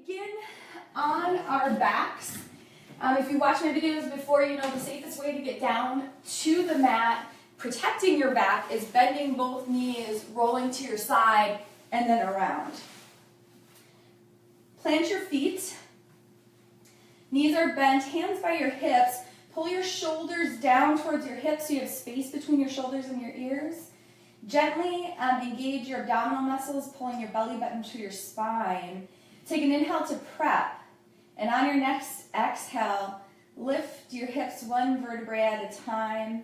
begin on our backs. If you watched my videos before, you know the safest way to get down to the mat, protecting your back, is bending both knees, rolling to your side, and then around. Plant your feet. Knees are bent, hands by your hips. Pull your shoulders down towards your hips so you have space between your shoulders and your ears. Gently engage your abdominal muscles, pulling your belly button to your spine. Take an inhale to prep. And on your next exhale, lift your hips one vertebrae at a time.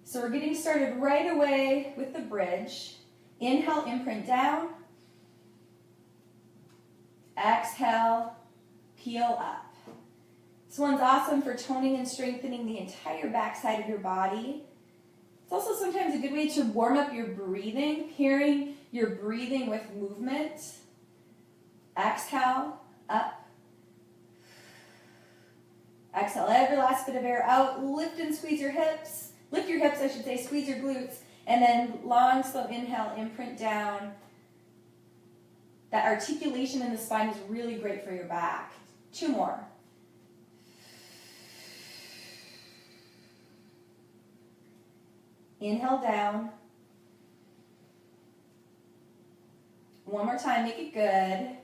So we're getting started right away with the bridge. Inhale, imprint down. Exhale, peel up. This one's awesome for toning and strengthening the entire backside of your body. It's also sometimes a good way to warm up your breathing, pairing your breathing with movement. Exhale, up. Exhale every last bit of air out. Lift and squeeze your hips. Lift your hips, I should say, squeeze your glutes. And then long, slow inhale, imprint down. That articulation in the spine is really great for your back. 2 more. Inhale down. One more time, make it good.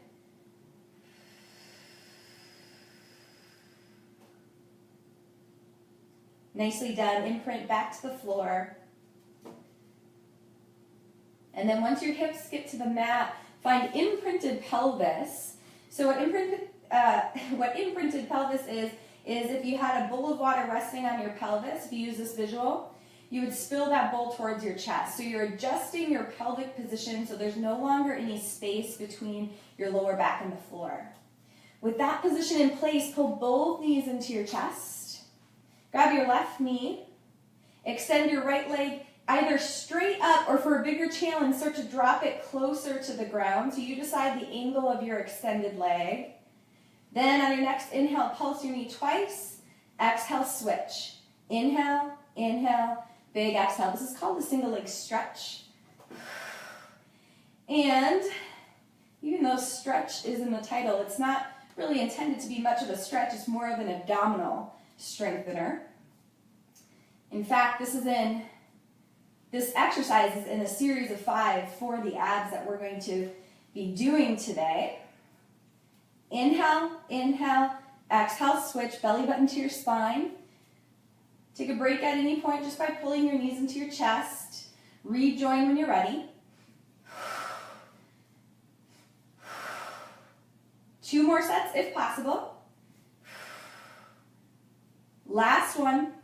Nicely done. Imprint back to the floor. And then once your hips get to the mat, find imprinted pelvis. So what imprinted pelvis is if you had a bowl of water resting on your pelvis, if you use this visual, you would spill that bowl towards your chest. So you're adjusting your pelvic position so there's no longer any space between your lower back and the floor. With that position in place, pull both knees into your chest. Grab your left knee. Extend your right leg either straight up or, for a bigger challenge, start to drop it closer to the ground. So you decide the angle of your extended leg. Then on your next inhale, pulse your knee twice. Exhale, switch. Inhale, inhale, big exhale. This is called the single leg stretch. And even though stretch is in the title, it's not really intended to be much of a stretch. It's more of an abdominal strengthener. In fact, this exercise is in a series of 5 for the abs that we're going to be doing today. Inhale, inhale, exhale, switch, belly button to your spine. Take a break at any point just by pulling your knees into your chest. Rejoin when you're ready. 2 more sets if possible. Last one.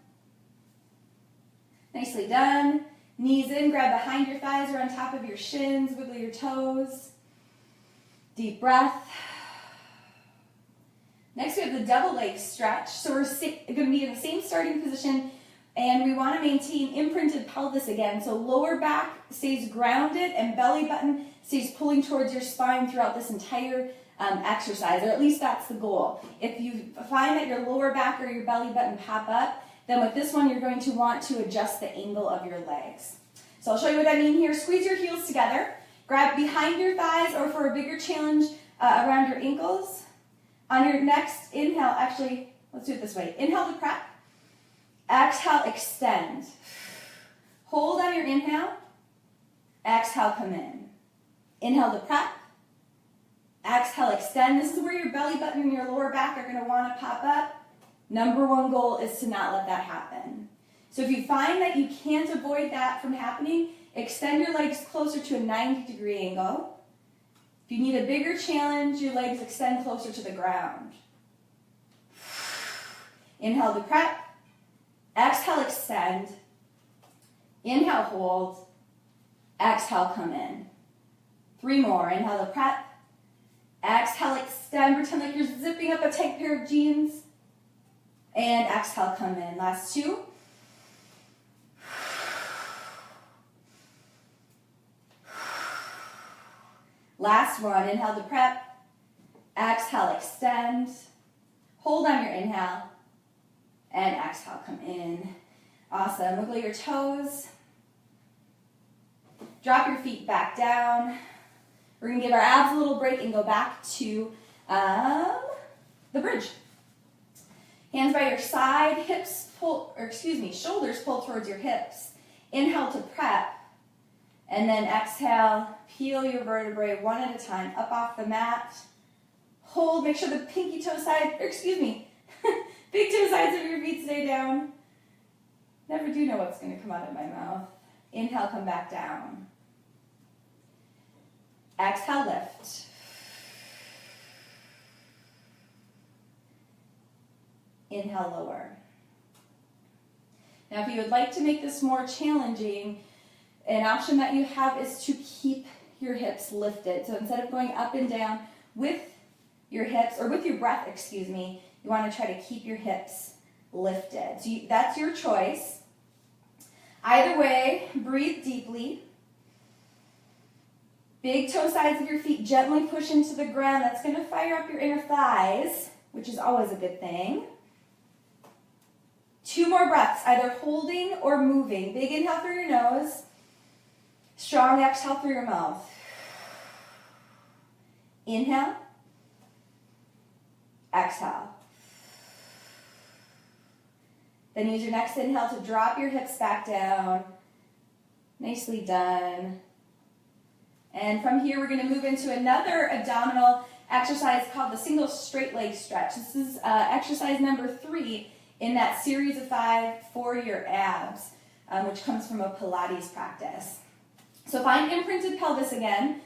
Nicely done. Knees in, grab behind your thighs or on top of your shins, wiggle your toes. Deep breath. Next we have the double leg stretch. So we're going to be in the same starting position and we want to maintain imprinted pelvis again. So lower back stays grounded and belly button stays pulling towards your spine throughout this entire exercise, or at least that's the goal. If you find that your lower back or your belly button pop up, then with this one you're going to want to adjust the angle of your legs. So I'll show you what I mean here. Squeeze your heels together. Grab behind your thighs, or for a bigger challenge, around your ankles. On your next inhale, actually, let's do it this way. Inhale to prep. Exhale, extend. Hold on your inhale. Exhale, come in. Inhale to prep. Exhale, extend. This is where your belly button and your lower back are going to want to pop up. Number 1 goal is to not let that happen. So if you find that you can't avoid that from happening, extend your legs closer to a 90-degree angle. If you need a bigger challenge, your legs extend closer to the ground. Inhale to prep. Exhale, extend. Inhale, hold. Exhale, come in. 3 more. Inhale to prep. Exhale, extend. Pretend like you're zipping up a tight pair of jeans. And exhale, come in. Last 2. Last one. Inhale to prep. Exhale, extend. Hold on your inhale. And exhale, come in. Awesome. Wiggle your toes. Drop your feet back down. We're going to give our abs a little break and go back to the bridge. Hands by your side, shoulders pull towards your hips. Inhale to prep, and then exhale, peel your vertebrae one at a time up off the mat. Hold, make sure the big toe sides of your feet stay down. Never do know what's going to come out of my mouth. Inhale, come back down. Exhale, lift. Inhale, lower. Now, if you would like to make this more challenging, an option that you have is to keep your hips lifted. So instead of going up and down with your hips, or with your breath, you want to try to keep your hips lifted. So that's your choice. Either way, breathe deeply. Big toe sides of your feet gently push into the ground. That's going to fire up your inner thighs, which is always a good thing. 2 more breaths, either holding or moving. Big inhale through your nose. Strong exhale through your mouth. Inhale. Exhale. Then use your next inhale to drop your hips back down. Nicely done. And from here, we're going to move into another abdominal exercise called the single straight leg stretch. This is exercise number 3 in that series of 5 for your abs, which comes from a Pilates practice. So find imprinted pelvis again.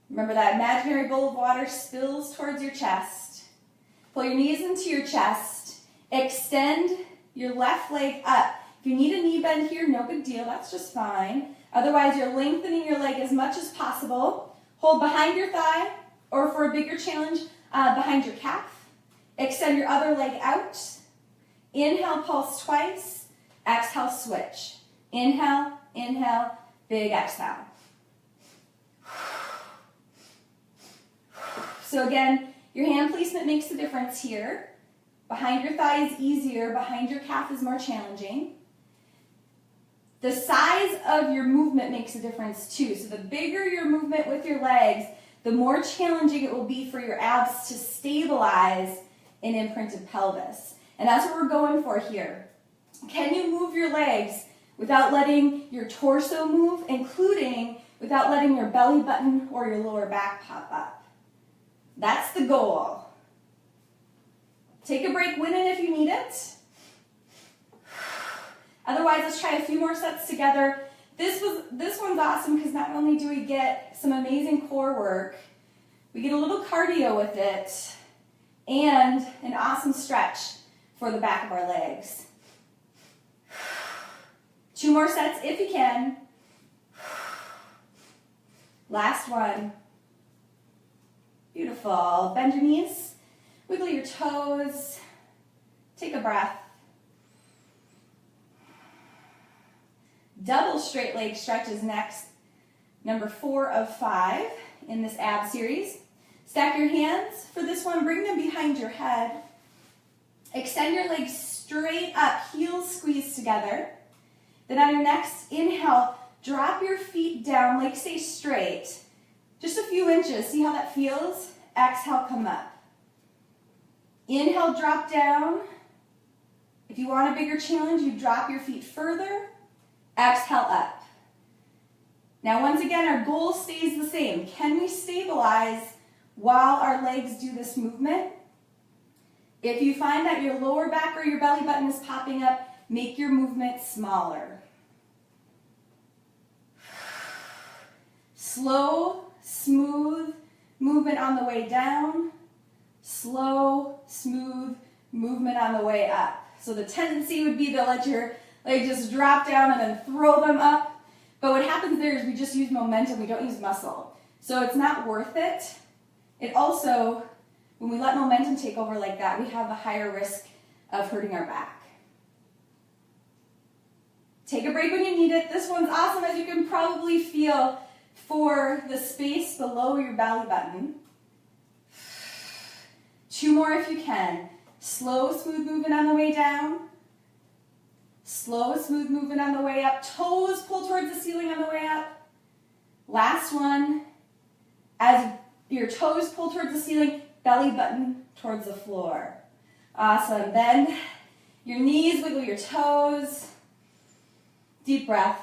Remember that imaginary bowl of water spills towards your chest. Pull your knees into your chest. Extend your left leg up. If you need a knee bend here, no big deal. That's just fine. Otherwise, you're lengthening your leg as much as possible. Hold behind your thigh, or for a bigger challenge, behind your calf. Extend your other leg out. Inhale, pulse twice. Exhale, switch. Inhale, inhale, big exhale. So again, your hand placement makes a difference here. Behind your thigh is easier. Behind your calf is more challenging. The size of your movement makes a difference too. So the bigger your movement with your legs, the more challenging it will be for your abs to stabilize an imprinted pelvis. And that's what we're going for here. Can you move your legs without letting your torso move, including without letting your belly button or your lower back pop up? That's the goal. Take a break, win it if you need it. Otherwise, let's try a few more sets together. This one's awesome because not only do we get some amazing core work, we get a little cardio with it, and an awesome stretch for the back of our legs. 2 more sets if you can. Last one. Beautiful. Bend your knees, wiggle your toes, take a breath. Double straight leg stretch is next, number 4 of 5 in this ab series. Stack your hands for this one, bring them behind your head. Extend your legs straight up, heels squeeze together. Then on your next inhale, drop your feet down, legs stay straight. Just a few inches, see how that feels? Exhale, come up. Inhale, drop down. If you want a bigger challenge, you drop your feet further. Exhale, up. Now, once again, our goal stays the same. Can we stabilize while our legs do this movement? If you find that your lower back or your belly button is popping up, make your movement smaller. Slow, smooth movement on the way down. Slow, smooth movement on the way up. So the tendency would be to let your leg just drop down and then throw them up. But what happens there is we just use momentum, we don't use muscle. So it's not worth it. It also, when we let momentum take over like that, we have a higher risk of hurting our back. Take a break when you need it. This one's awesome, as you can probably feel, for the space below your belly button. 2 more if you can. Slow, smooth movement on the way down. Slow, smooth movement on the way up. Toes pull towards the ceiling on the way up. Last one. As your toes pull towards the ceiling, belly button towards the floor. Awesome. Bend your knees, wiggle your toes. Deep breath.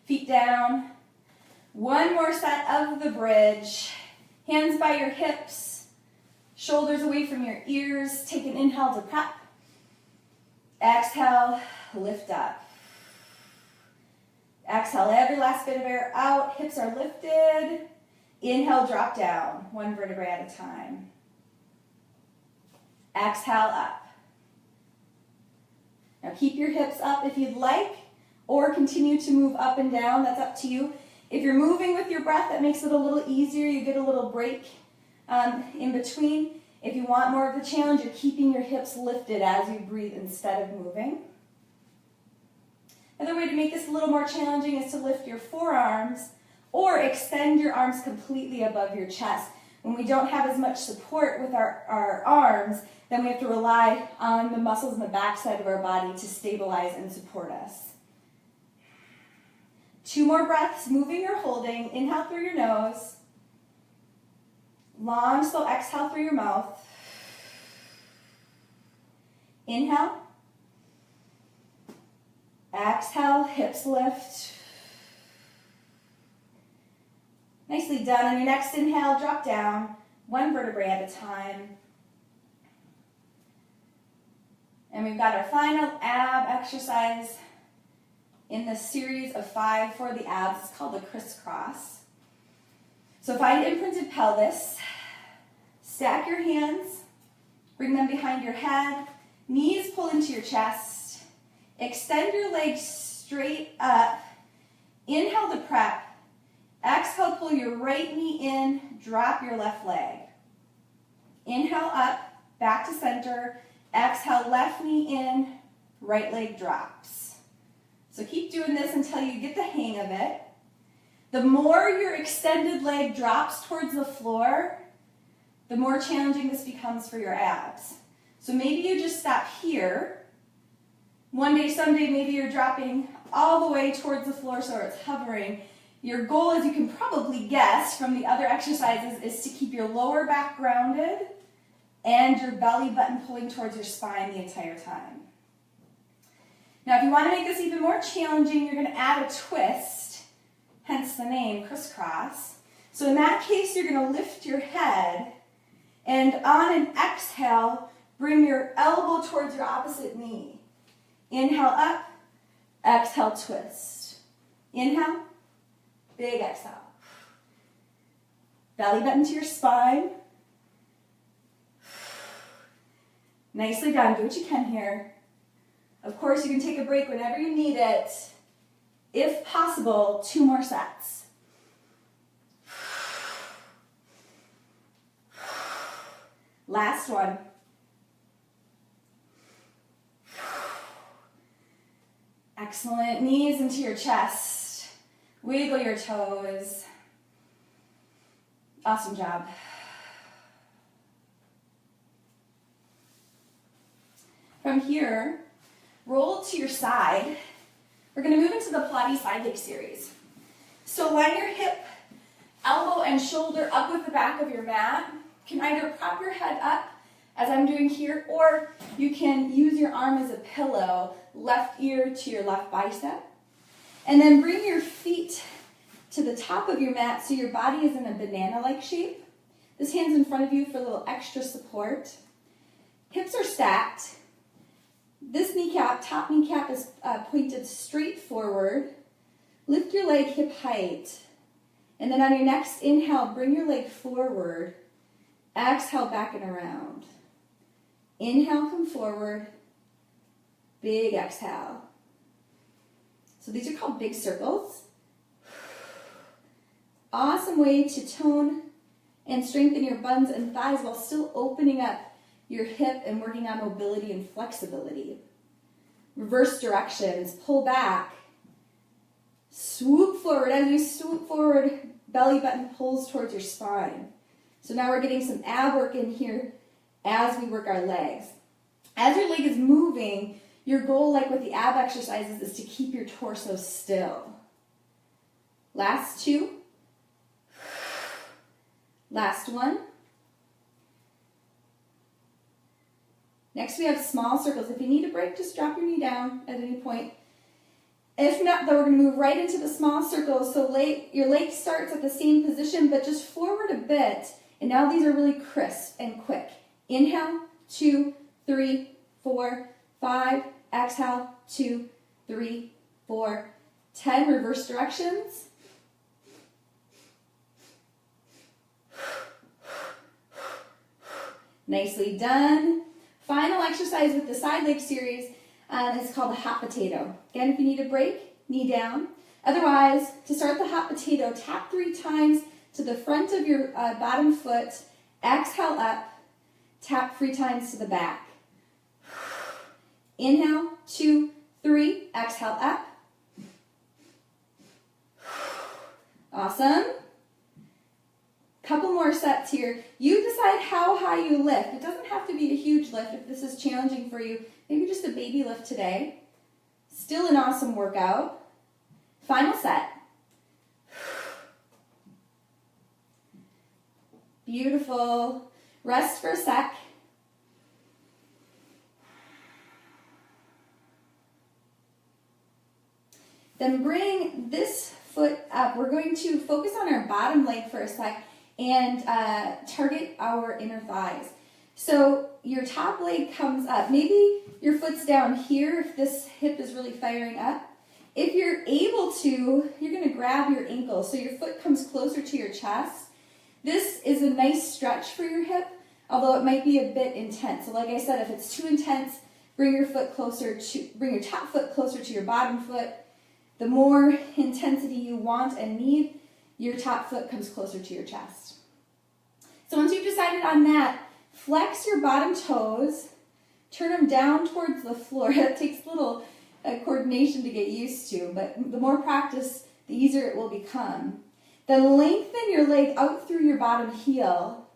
Feet down. One more set of the bridge. Hands by your hips. Shoulders away from your ears. Take an inhale to prep. Exhale, lift up. Exhale, every last bit of air out. Hips are lifted. Inhale, drop down, one vertebrae at a time. Exhale, up. Now keep your hips up if you'd like, or continue to move up and down. That's up to you. If you're moving with your breath, that makes it a little easier. You get a little break in between. If you want more of the challenge, you're keeping your hips lifted as you breathe instead of moving. Another way to make this a little more challenging is to lift your forearms or extend your arms completely above your chest. When we don't have as much support with our arms, then we have to rely on the muscles in the backside of our body to stabilize and support us. 2 more breaths, moving or holding. Inhale through your nose. Long, slow exhale through your mouth. Inhale. Exhale, hips lift. Nicely done. On your next inhale, drop down, one vertebrae at a time. And we've got our final ab exercise in this series of 5 for the abs. It's called the crisscross. So find imprinted pelvis, stack your hands, bring them behind your head, knees pull into your chest, extend your legs straight up, inhale to prep, exhale, pull your right knee in, drop your left leg. Inhale up, back to center, exhale, left knee in, right leg drops. So keep doing this until you get the hang of it. The more your extended leg drops towards the floor, the more challenging this becomes for your abs. So maybe you just stop here. One day, someday, maybe you're dropping all the way towards the floor so it's hovering. Your goal, as you can probably guess from the other exercises, is to keep your lower back grounded and your belly button pulling towards your spine the entire time. Now, if you want to make this even more challenging, you're going to add a twist, hence the name crisscross. So in that case, you're going to lift your head, and on an exhale, bring your elbow towards your opposite knee. Inhale up, exhale, twist. Inhale, big exhale. Belly button to your spine. Nicely done. Do what you can here. Of course, you can take a break whenever you need it. If possible, 2 more sets. Last one. Excellent. Knees into your chest. Wiggle your toes. Awesome job. From here, roll to your side. We're going to move into the Pilates side series. So line your hip, elbow, and shoulder up with the back of your mat. You can either prop your head up, as I'm doing here, or you can use your arm as a pillow, left ear to your left bicep. And then bring your feet to the top of your mat so your body is in a banana-like shape. This hand's in front of you for a little extra support. Hips are stacked. This kneecap, top kneecap, is pointed straight forward. Lift your leg hip height. And then on your next inhale, bring your leg forward. Exhale, back and around. Inhale, come forward. Big exhale. So these are called big circles. Awesome way to tone and strengthen your buns and thighs while still opening up your hip and working on mobility and flexibility. Reverse directions, pull back, swoop forward. As you swoop forward, belly button pulls towards your spine. So now we're getting some ab work in here as we work our legs. As your leg is moving, your goal, like with the ab exercises, is to keep your torso still. Last 2. Last one. Next we have small circles. If you need a break, just drop your knee down at any point. If not, though, we're going to move right into the small circles. So your leg starts at the same position, but just forward a bit. And now these are really crisp and quick. Inhale, 2, 3, 4, 5. Exhale, 2, 3, 4, 10. Reverse directions. Nicely done. Final exercise with the side leg series is called a hot potato. Again, if you need a break, knee down. Otherwise, to start the hot potato, tap 3 times to the front of your bottom foot. Exhale up. Tap 3 times to the back. Inhale, 2, 3. Exhale up. Awesome. Couple more sets here. You decide how high you lift. It doesn't have to be a huge lift if this is challenging for you. Maybe just a baby lift today. Still an awesome workout. Final set. Beautiful. Rest for a sec. Then bring this foot up. We're going to focus on our bottom leg for a sec and target our inner thighs. So your top leg comes up. Maybe your foot's down here if this hip is really firing up. If you're able to, you're going to grab your ankle so your foot comes closer to your chest. This is a nice stretch for your hip, although it might be a bit intense. So like I said, if it's too intense, bring your top foot closer to your bottom foot. The more intensity you want and need, your top foot comes closer to your chest. So once you've decided on that, flex your bottom toes, turn them down towards the floor. It takes a little coordination to get used to, but the more practice, the easier it will become. Then lengthen your leg out through your bottom heel.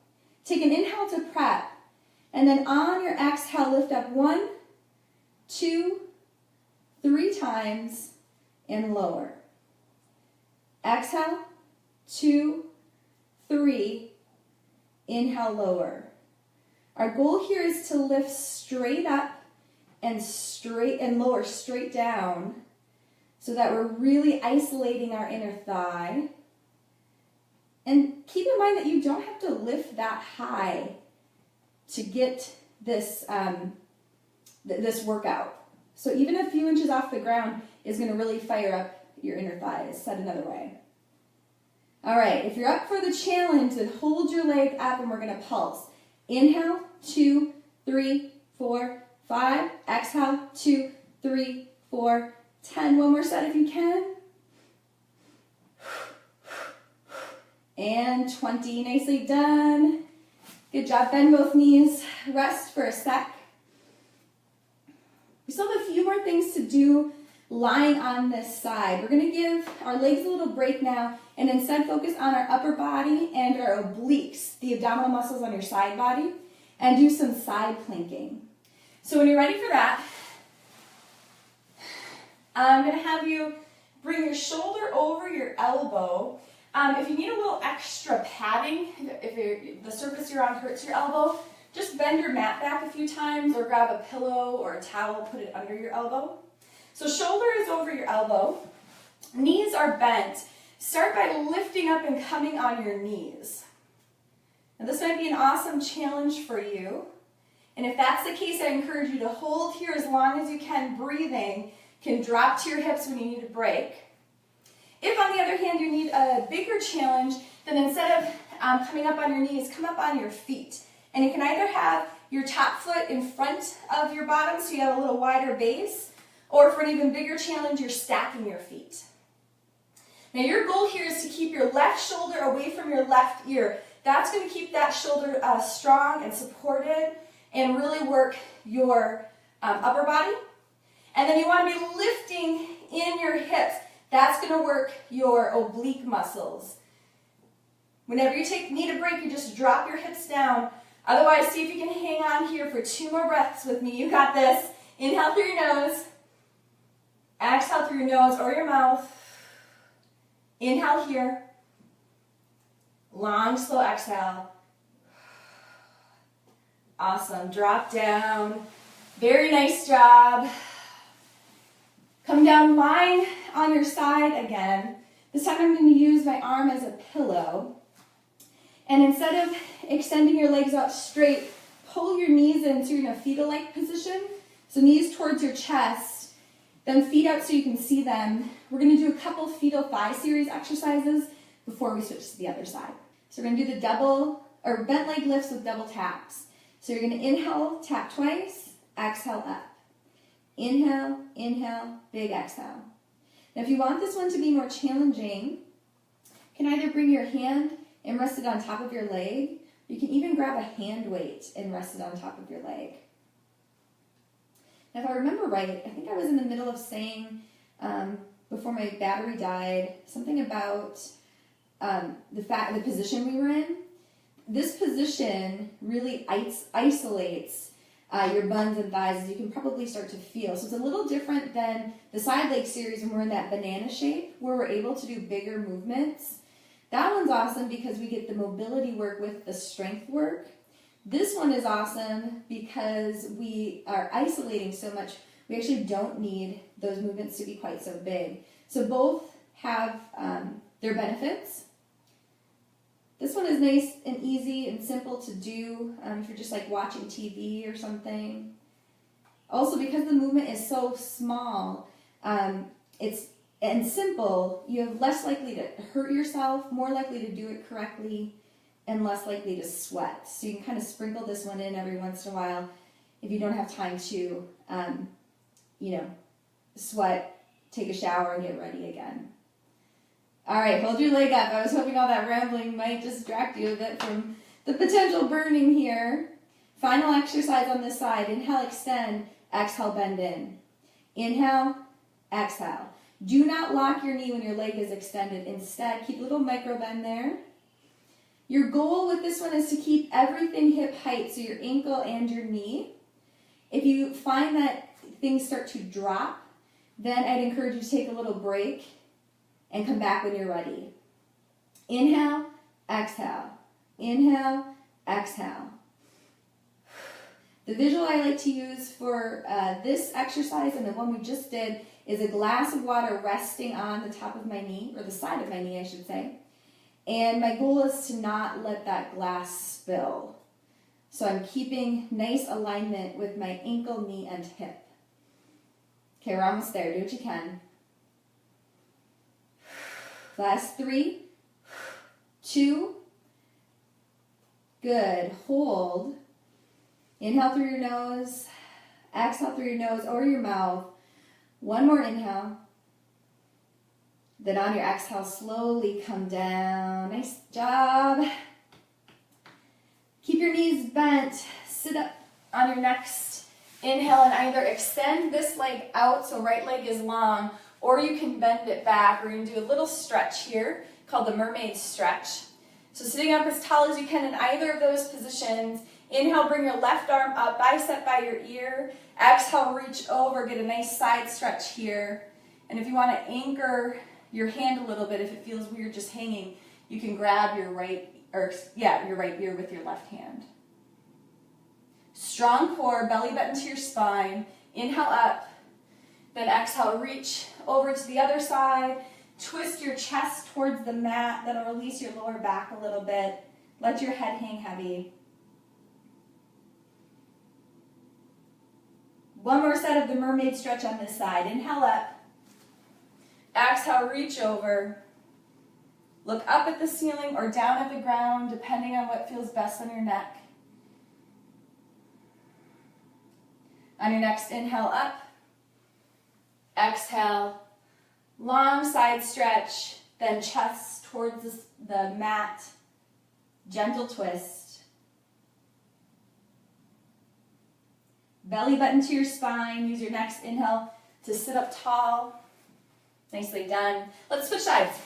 Take an inhale to prep, and then on your exhale, lift up 1, 2, 3 times, and lower. Exhale, 2, 3, inhale, lower. Our goal here is to lift straight up and lower straight down so that we're really isolating our inner thigh. And keep in mind that you don't have to lift that high to get this, this workout. So even a few inches off the ground is going to really fire up your inner thighs. Said another way. All right, if you're up for the challenge, then hold your leg up and we're going to pulse. Inhale, 2, 3, 4, 5. Exhale, 2, 3, 4, 10. One more set if you can. And 20. Nicely done. Good job. Bend both knees. Rest for a sec. We still have a few more things to do lying on this side. We're going to give our legs a little break now and instead focus on our upper body and our obliques, the abdominal muscles on your side body, and do some side planking. So when you're ready for that, I'm going to have you bring your shoulder over your elbow. If you need a little extra padding, if the surface you're on hurts your elbow, just bend your mat back a few times or grab a pillow or a towel, put it under your elbow. So shoulder is over your elbow, knees are bent. Start by lifting up and coming on your knees. Now this might be an awesome challenge for you. And if that's the case, I encourage you to hold here as long as you can, breathing. Can drop to your hips when you need a break. If on the other hand you need a bigger challenge, then instead of coming up on your knees, come up on your feet. And you can either have your top foot in front of your bottom so you have a little wider base, or for an even bigger challenge, you're stacking your feet. Now your goal here is to keep your left shoulder away from your left ear. That's going to keep that shoulder strong and supported and really work your upper body. And then you want to be lifting in your hips. That's going to work your oblique muscles. Whenever you need a break, you just drop your hips down. Otherwise, see if you can hang on here for 2 more breaths with me. You got this. Inhale through your nose. Exhale through your nose or your mouth. Inhale here. Long, slow exhale. Awesome. Drop down. Very nice job. Come down, lying on your side again. This time I'm going to use my arm as a pillow. And instead of extending your legs out straight, pull your knees in so you're in a fetal-like position. So knees towards your chest, then feet out so you can see them. We're going to do a couple Fetal Side Series exercises before we switch to the other side. So we're going to do the double or bent leg lifts with double taps. So you're going to inhale, tap twice, exhale up. Inhale, inhale, big exhale. Now if you want this one to be more challenging, you can either bring your hand and rest it on top of your leg. You can even grab a hand weight and rest it on top of your leg. Now if I remember right, I think I was in the middle of saying before my battery died, something about the position we were in. This position really isolates your buns and thighs, as you can probably start to feel. So it's a little different than the side leg series when we're in that banana shape, where we're able to do bigger movements. That one's awesome because we get the mobility work with the strength work. This one is awesome because we are isolating so much, we actually don't need those movements to be quite so big. So both have their benefits. This one is nice and easy and simple to do if you're just like watching TV or something. Also, because the movement is so small, and simple, you have less likely to hurt yourself, more likely to do it correctly, and less likely to sweat. So you can kind of sprinkle this one in every once in a while if you don't have time to, sweat, take a shower, and get ready again. All right, hold your leg up. I was hoping all that rambling might distract you a bit from the potential burning here. Final exercise on this side. Inhale, extend. Exhale, bend in. Inhale, exhale. Do not lock your knee when your leg is extended. Instead, keep a little micro bend there. Your goal with this one is to keep everything hip height, so your ankle and your knee. If you find that things start to drop, then I'd encourage you to take a little break and come back when you're ready. Inhale, exhale. Inhale, exhale. The visual I like to use for this exercise and the one we just did is a glass of water resting on the top of my knee, or the side of my knee, I should say. And my goal is to not let that glass spill. So I'm keeping nice alignment with my ankle, knee, and hip. Okay, we're almost there. Do what you can. Last 3, 2, good. Hold. Inhale through your nose, exhale through your nose or your mouth. One more inhale. Then on your exhale, slowly come down. Nice job. Keep your knees bent. Sit up on your next inhale and either extend this leg out so right leg is long, or you can bend it back. We're going to do a little stretch here called the Mermaid Stretch. So sitting up as tall as you can in either of those positions. Inhale, bring your left arm up, bicep by your ear. Exhale, reach over, get a nice side stretch here. And if you want to anchor your hand a little bit, if it feels weird just hanging, you can grab your right ear with your left hand. Strong core, belly button to your spine. Inhale up, then exhale, reach over to the other side. Twist your chest towards the mat. That'll release your lower back a little bit. Let your head hang heavy. One more set of the Mermaid Stretch on this side. Inhale up. Exhale, reach over. Look up at the ceiling or down at the ground, depending on what feels best on your neck. On your next inhale, up. Exhale, long side stretch, then chest towards the mat. Gentle twist. Belly button to your spine. Use your next inhale to sit up tall. Nicely done. Let's switch sides.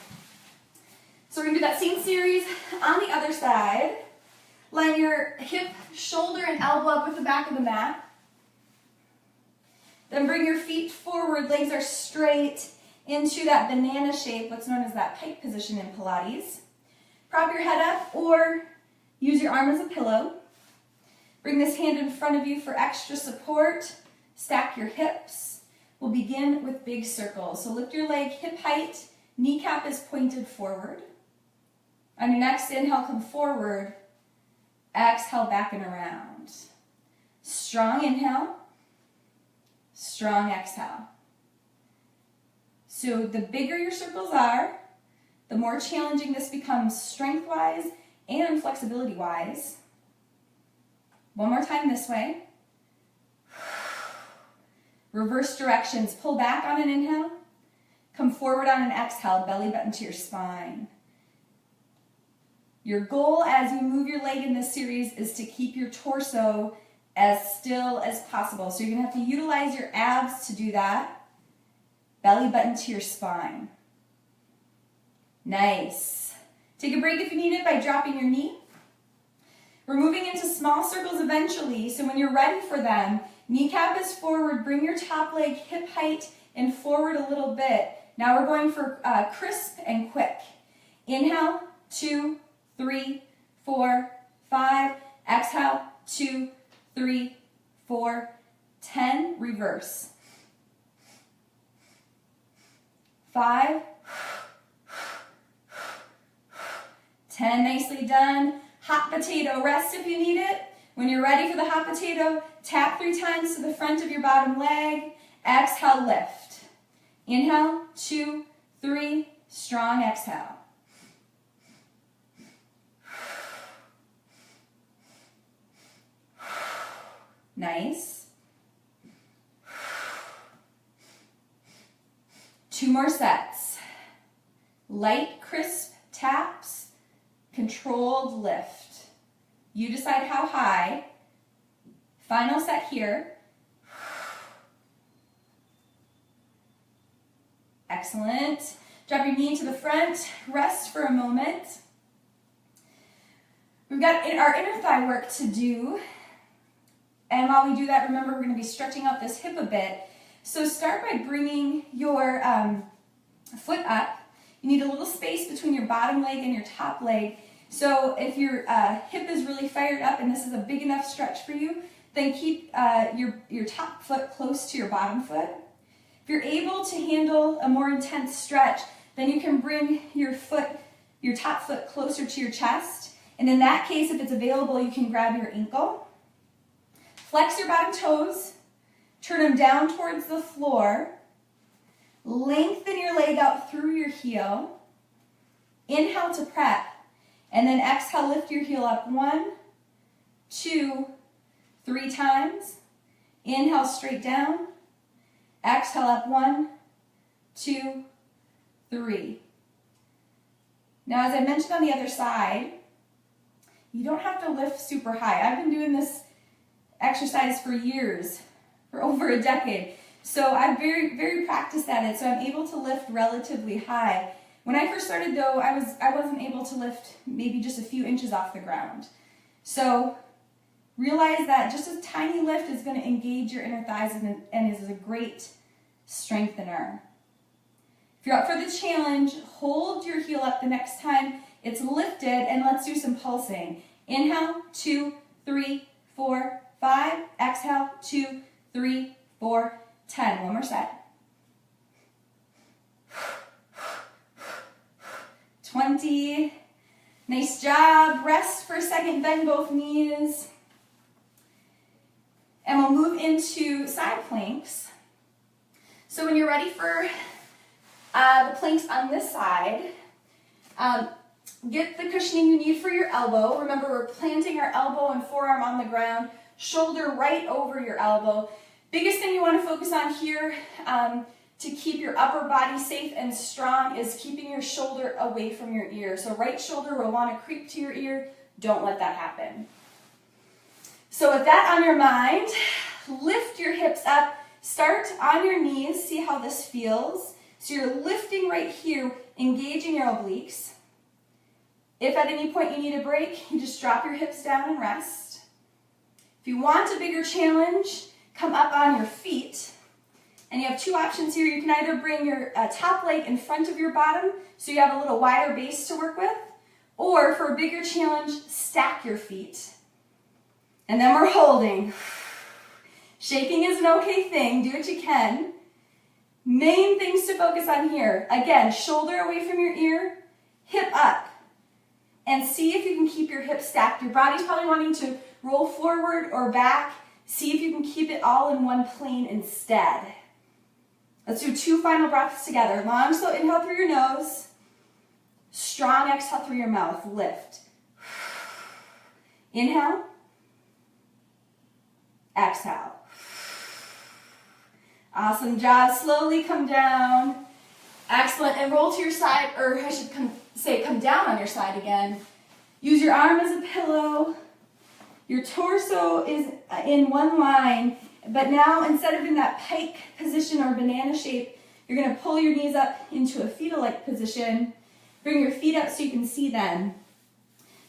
So we're going to do that same series on the other side. Line your hip, shoulder, and elbow up with the back of the mat. Then bring your feet forward. Legs are straight into that banana shape, what's known as that pike position in Pilates. Prop your head up or use your arm as a pillow. Bring this hand in front of you for extra support. Stack your hips. We'll begin with big circles. So lift your leg hip height, kneecap is pointed forward. On your next inhale, come forward. Exhale, back and around. Strong inhale, strong exhale. So the bigger your circles are, the more challenging this becomes strength-wise and flexibility-wise. One more time this way. Reverse directions. Pull back on an inhale. Come forward on an exhale, belly button to your spine. Your goal as you move your leg in this series is to keep your torso as still as possible. So you're going to have to utilize your abs to do that. Belly button to your spine. Nice. Take a break if you need it by dropping your knee. We're moving into small circles eventually, so when you're ready for them, kneecap is forward, bring your top leg hip height and forward a little bit. Now we're going for crisp and quick. Inhale, 2, 3, 4, 5. Exhale, 2, 3, 4, 10. Reverse. 5, 10. Nicely done. Hot potato. Rest if you need it. When you're ready for the hot potato, tap 3 times to the front of your bottom leg. Exhale, lift. Inhale, 2, 3. Strong exhale. Nice. 2 more sets. Light, crisp taps, controlled lift. You decide how high. Final set here. Excellent. Drop your knee to the front. Rest for a moment. We've got our inner thigh work to do. And while we do that, remember we're going to be stretching out this hip a bit. So start by bringing your foot up. You need a little space between your bottom leg and your top leg. So if your hip is really fired up and this is a big enough stretch for you, then keep your top foot close to your bottom foot. If you're able to handle a more intense stretch, then you can bring your top foot closer to your chest. And in that case, if it's available, you can grab your ankle. Flex your bottom toes, turn them down towards the floor, lengthen your leg out through your heel, inhale to prep, and then exhale, lift your heel up 1, 2, 3 times, inhale straight down, exhale up 1, 2, 3. Now as I mentioned on the other side, you don't have to lift super high. I've been doing this exercise for years, for over a decade. So I'm very, very practiced at it, so I'm able to lift relatively high. When I first started though, I wasn't able to lift maybe just a few inches off the ground. So realize that just a tiny lift is going to engage your inner thighs and is a great strengthener. If you're up for the challenge, hold your heel up the next time it's lifted and let's do some pulsing. Inhale, 2, 3, 4, 5. Exhale, 2, 3, 4, 10. One more set. 20. Nice job. Rest for a second, bend both knees. And we'll move into side planks. So when you're ready for the planks on this side, get the cushioning you need for your elbow. Remember, we're planting our elbow and forearm on the ground, shoulder right over your elbow. Biggest thing you want to focus on here to keep your upper body safe and strong is keeping your shoulder away from your ear. So right shoulder will want to creep to your ear. Don't let that happen. So with that on your mind, lift your hips up. Start on your knees. See how this feels. So you're lifting right here, engaging your obliques. If at any point you need a break, you just drop your hips down and rest. If you want a bigger challenge, come up on your feet. And you have 2 options here. You can either bring your top leg in front of your bottom so you have a little wider base to work with, Or for a bigger challenge, stack your feet. And then we're holding. Shaking is an okay thing, do what you can. Main things to focus on here. Again, shoulder away from your ear, hip up. And see if you can keep your hips stacked. Your body's probably wanting to roll forward or back. See if you can keep it all in one plane instead. Let's do 2 final breaths together. Long, slow inhale through your nose. Strong exhale through your mouth. Lift. Inhale. Exhale. Awesome job. Slowly come down. Excellent. And roll to your side, or I should come down on your side again. Use your arm as a pillow. Your torso is in one line, but now instead of in that pike position or banana shape, you're going to pull your knees up into a fetal-like position. Bring your feet up so you can see them.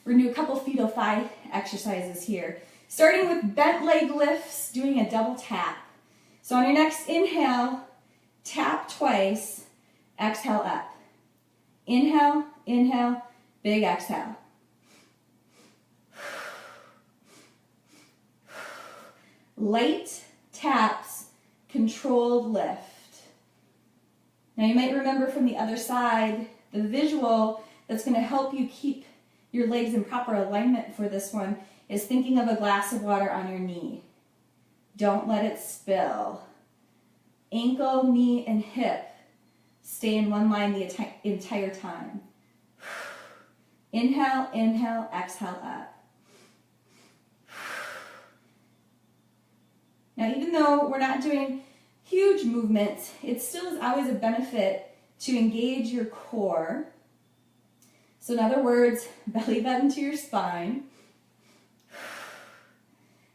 We're going to do a couple fetal thigh exercises here. Starting with bent leg lifts, doing a double tap. So on your next inhale, tap twice, exhale up. Inhale, inhale, big exhale. Light taps, controlled lift. Now you might remember from the other side, the visual that's going to help you keep your legs in proper alignment for this one is thinking of a glass of water on your knee. Don't let it spill. Ankle, knee, and hip stay in one line the entire time. Inhale, inhale, exhale up. Now, even though we're not doing huge movements, it still is always a benefit to engage your core. So in other words, belly button to your spine.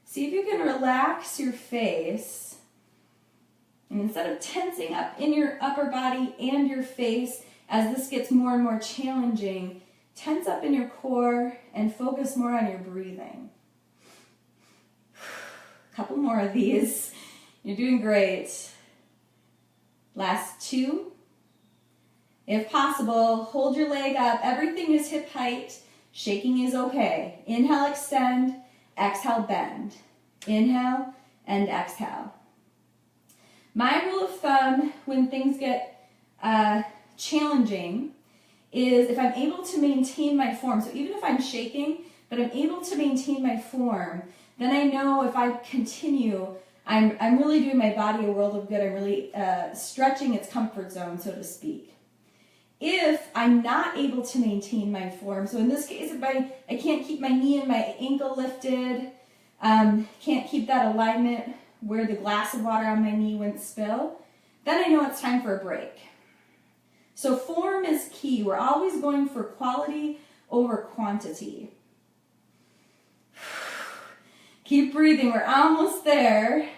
See if you can relax your face. And instead of tensing up in your upper body and your face, as this gets more and more challenging, tense up in your core and focus more on your breathing. Couple more of these. You're doing great. Last 2. If possible, hold your leg up. Everything is hip height. Shaking is okay. Inhale, extend. Exhale, bend. Inhale and exhale. My rule of thumb when things get challenging is if I'm able to maintain my form, so even if I'm shaking, but I'm able to maintain my form, then I know if I continue, I'm really doing my body a world of good. I'm really stretching its comfort zone, so to speak. If I'm not able to maintain my form, so in this case, if I can't keep my knee and my ankle lifted, can't keep that alignment where the glass of water on my knee wouldn't spill, then I know it's time for a break. So form is key. We're always going for quality over quantity. Keep breathing, we're almost there.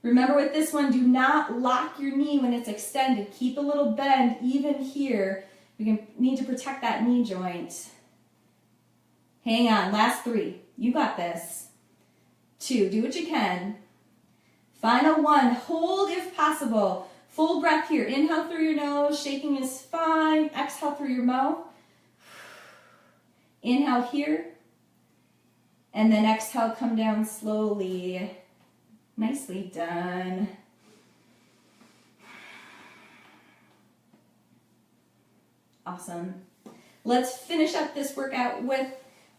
Remember with this one, do not lock your knee when it's extended. Keep a little bend even here. We need to protect that knee joint. Hang on, last 3. You got this. 2, do what you can. Final 1, hold if possible. Full breath here. Inhale through your nose, shaking is fine. Exhale through your mouth. Inhale here. And then exhale, come down slowly. Nicely done. Awesome. Let's finish up this workout with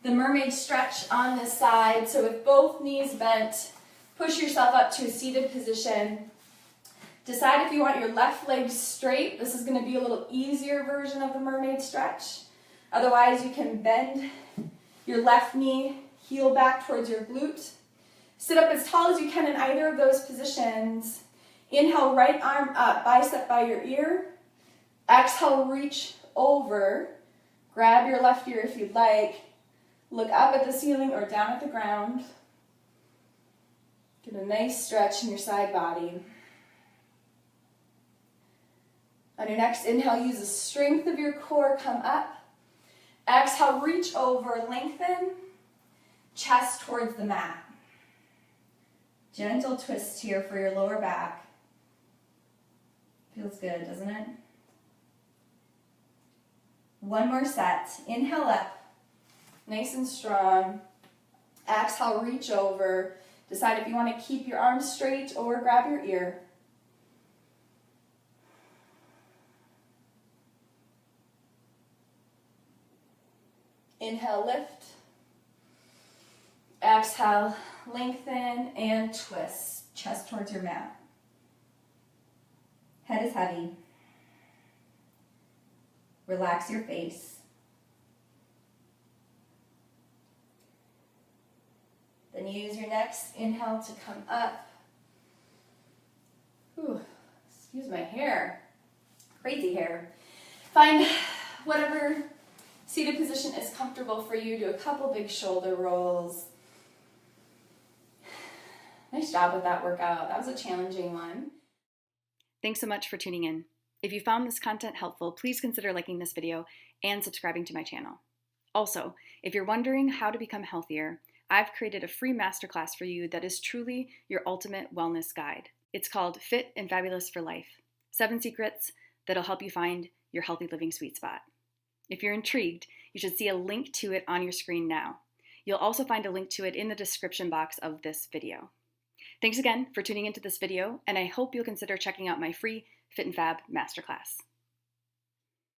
the mermaid stretch on this side. So with both knees bent, push yourself up to a seated position. Decide if you want your left leg straight. This is going to be a little easier version of the mermaid stretch. Otherwise, you can bend your left knee, heel back towards your glute. Sit up as tall as you can in either of those positions. Inhale, right arm up, bicep by your ear. Exhale, reach over. Grab your left ear if you'd like. Look up at the ceiling or down at the ground. Get a nice stretch in your side body. On your next inhale, use the strength of your core, come up. Exhale, reach over, lengthen. Chest towards the mat. Gentle twist here for your lower back. Feels good, doesn't it? One more set. Inhale up, nice and strong. Exhale, reach over. Decide if you want to keep your arms straight or grab your ear. Inhale, lift. Exhale, lengthen and twist. Chest towards your mat. Head is heavy. Relax your face. Then use your next inhale to come up. Ooh, excuse my hair. Crazy hair. Find whatever seated position is comfortable for you. Do a couple big shoulder rolls. Nice job with that workout. That was a challenging one. Thanks so much for tuning in. If you found this content helpful, please consider liking this video and subscribing to my channel. Also, if you're wondering how to become healthier, I've created a free masterclass for you that is truly your ultimate wellness guide. It's called Fit and Fabulous for Life, 7 secrets that'll help you find your healthy living sweet spot. If you're intrigued, you should see a link to it on your screen now. You'll also find a link to it in the description box of this video. Thanks again for tuning into this video, and I hope you'll consider checking out my free Fit and Fab masterclass.